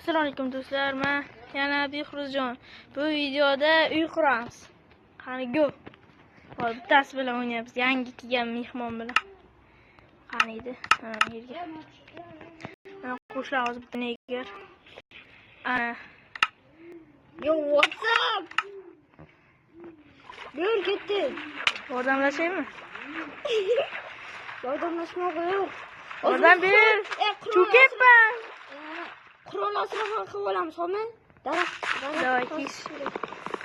Assalomu alaykum do'stlar. Men yana Behruzjon. Bu videoda uy quramiz. Qani go. Hozir bittasi bilan o'ynayapmiz. Yangi kelgan mehmon bilan. Qani edi? Yerga. Mana qo'shlar hozir buni egar. Yo, what's up? Yur ketdi. Yordamlashaymi? Yordamlashmoq yo'q. Yordam ber. Cho'kayapman. Qurol asroq qilib olamiz, xo'pmi? Davay kish.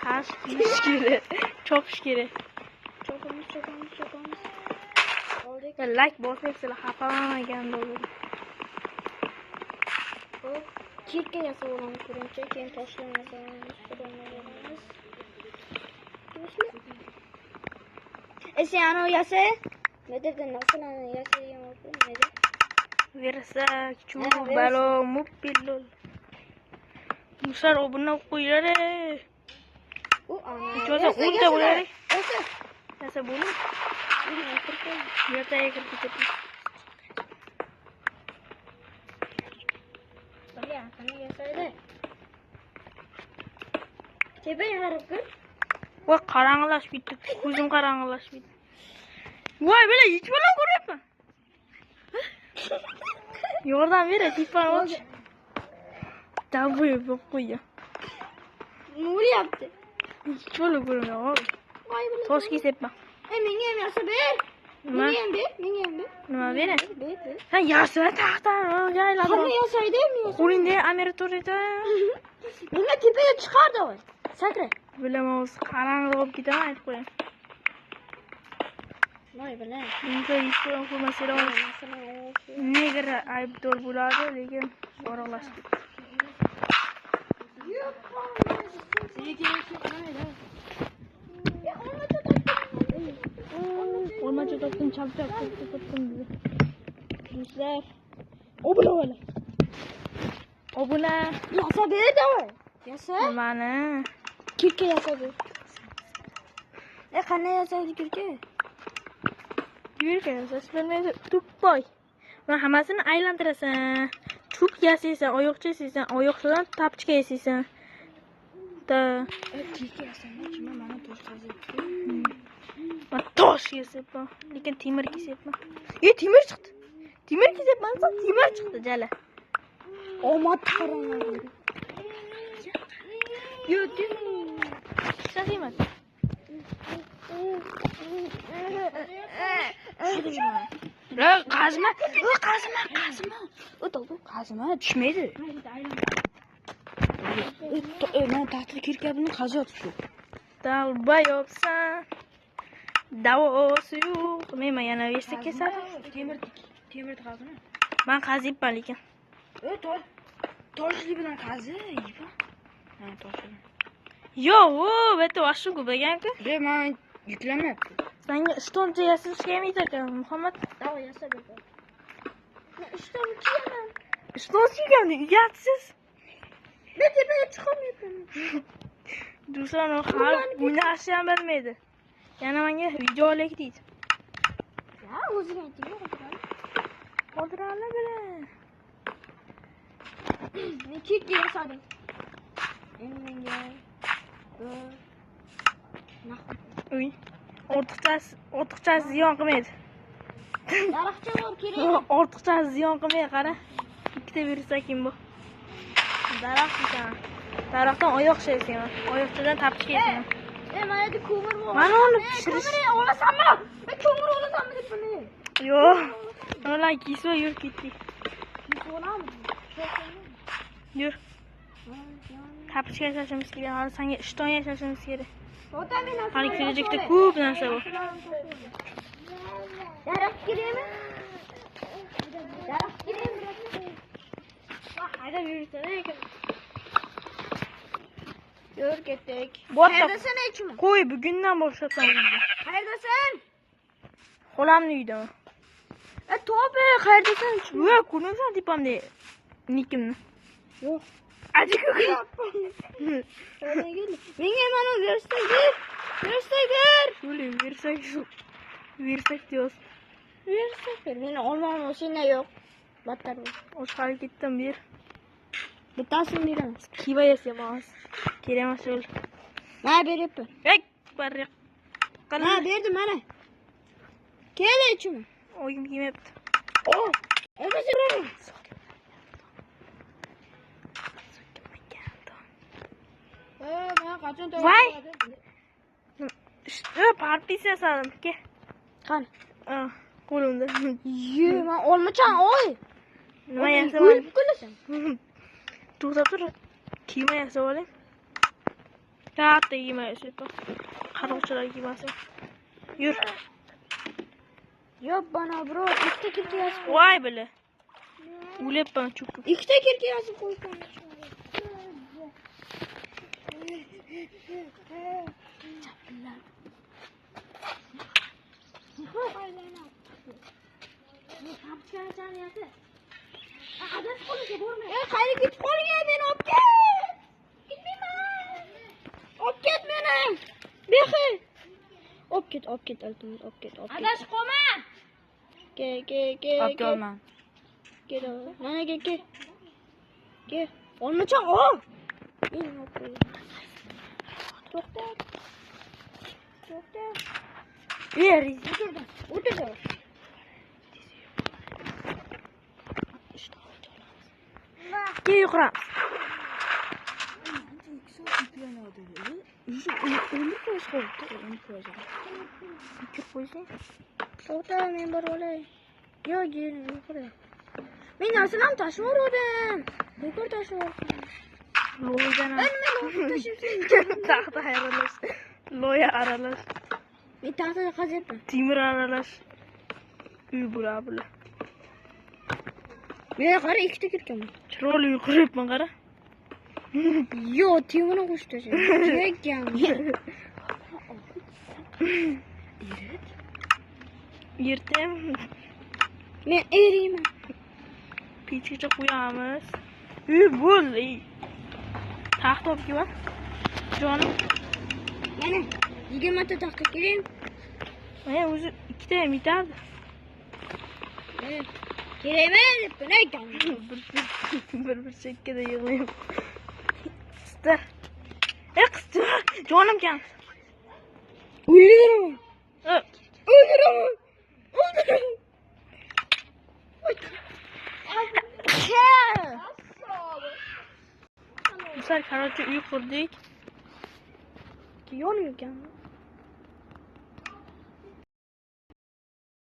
Hash kish kerak. Chopish kerak. Chopamiz. Oldik. Like bosmaysizlar, xafalanmagan bo'ladi. Hop, kirka yasab olamiz birinchi, keyin toshlarni yasaymiz, qurollarimiz. Esi ano yasa. Medirda narsalarni yasayapman, medir. Versak, chuv, balo, mupillol. Musar obuna qo'ylar. U ana. Ijoza o'nta bo'lar. Yasa. Yasa bo'ling. Yertaga kirib ketdi. Baya, qani yasaydi. Tepaga qarab ko'r. Voy qarang'ilashib ketdi. Ko'zim qarang'ilashib ketdi. Voy bela hech bola ko'ryapman. Yordam ber, tipani och. Davvoy bo'lib qo'yya. Nima bo'lyapti? Hech bola ko'rmayapman. Voy bela. Tosh kesayapman. Menga ham yasa ber. Nima? Menga ham ber. Nima beray? Ber. Sen yasana taxtdan joyladim. Qani yasaydi? Qo'lingda amiratorida. Menga tepaga chiqardi voy. Sakra. Bilaman, o'zi qarang'i bo'lib ketaman, aytib qo'yaman. Voy bela. Bunga hech bola ko'rmasanglar, negar aybdor bo'ladi, lekin o'roqlashib ketdi. Olmacha topdim, chapchap topdim dedi. Do'stlar, obuna bo'la. Obuna. Yasa berdi voy. Yasa. Nimani? Kirka yasa ber. Qanday yasaydi kirka? Yurga yasash bilmaydi, tuppoy. Mana hammasini aylantirasan. Chup yasaysan, oyoqcha yasaysan, oyoqchadan tapchka yasaysan. Kirka yasayman, mana tosh qaziyapti. Men tosh yasayapman, lekin temir kesayapman. Temir chiqdi. Temir kesayapman, temir chiqdi jala. Omad qarang. Yo, Shahiyman. Qazma. Qazma tushmaydi. Mana taxtga kirkabini qazyapti. Dalba yopsan. Davosi yo'q. Men yana versa kesadim. Temir qazma. Men qaziyapman lekin. Toshli bilan qazi. Ha, toshli. Yo'q, bu yerda vashim ko'paygan-ku. Men yuklamabdi. Senga ishtoncha yasashga ham yetar-ekan, Muhammad. Davay yasab ber. Men ishton kiyaman. Ishton kiygan, uyatsiz. Men tepaga chiqolmayapman. Do'stlar, har buni yaxshi ham bilmaydi. Yana menga video olaylik deydi. Ha, o'zing ayting, Qodirani bera. Men kirka yasadim. Menga Uy. Ortiqcha ziyon qilmaydi. daraxtcha bor kerak. Ortiqcha ziyon qilmaydi, qara. Ikkita bersakim bu. Daraxt ekan. Daraxtdan oyoq shayman. Oyoqchadan tapchka yeyman. Mana bu ko'mir bor. Mana uni pishirish. Ko'mir olasanmi? Men ko'mir olasanmi deb bilmayman. Yo'q. Ular kisva yur ketdi. Yur. Tapchka yasashimiz kerak. Hali senga ishton yasashimiz kerak. Hali kelajakda ko'p narsa bor. Daraxt kerakmi? Daraxt kerakmi? Haydab yursana ekan. Yur ketdik. Qayerdasan aytma. Qo'y, bugundan boshlabsan. Qayerdasan? Xolamni uydaman. To'pi, qayerdasan? Yo'q, ko'rmaysan tepamda nikimni. Yo'q. Ajika. Menga mana versak ber. Yo'q, versak diyoruz. Versak ber. Meni olmam, o'shanda yo'q. Battar. Oshqari ketdim ber. Bittasini beraman. Kiva yasamas. Kerak emas yo'l. Mana beryapman. Ey, barriq. Mana berdim mana. Kel ichimi. Oyim yemayapti. Oh, emasiraman. Men qachon Voy. Parpis yasadim. Ke. Qani? Qo'limda. Men olmachan, oy. Nima yasab O'lib oling? qolasan. To'xtab tur. Kiyma yasab oling. Katta kiyma yasab. Qaroqchilar kiymasi. Yur. Yo'q bana bro, ikkita kirka yasib. Voy bile. O'lyapman cho'kib. Ikkita kirka yasib qo'ygan. Qayerga ketib qolgan meni olib ket. Ketmayman. Olib ket meni. Behi. Olib ket, iltimos, olib ket. Adashib qolma. Ke. Olib kelman. Ke. Mana ke. Ke. Olmachan, ol. Men olib qo'y. To'xta. Beri. O'tir. Ke yuqra. To'xta, men bor olay. Yo'q, yuqori. Men narsalarni tashlab yubordim. Bekor tashlab yubordim. Lo'ydan. Men tashlab Taxta aralash. Lo'ya aralash. Men taxtaga qazyapman. Temir aralash. Uy bula. Men qara ikkita kirkan. Chiroyli yuqiribman qara. Yo'q, temirni qo'shib tashladim. Kirkan. Yirtim. Men eriyman. Pechgacha qo'yamiz. Uy bo'l. Taxt olib kelma. Jonim. Mana 20 ta taxta kerak. Mana o'zi ikkita ham yetardi. Kerakmi deb aytdim. Bir chekkada yig'layman. Qistir. Qistir. Jonim kam. O'ldiraman. Bizlar korotchi uy qurdik. Yonib ekan.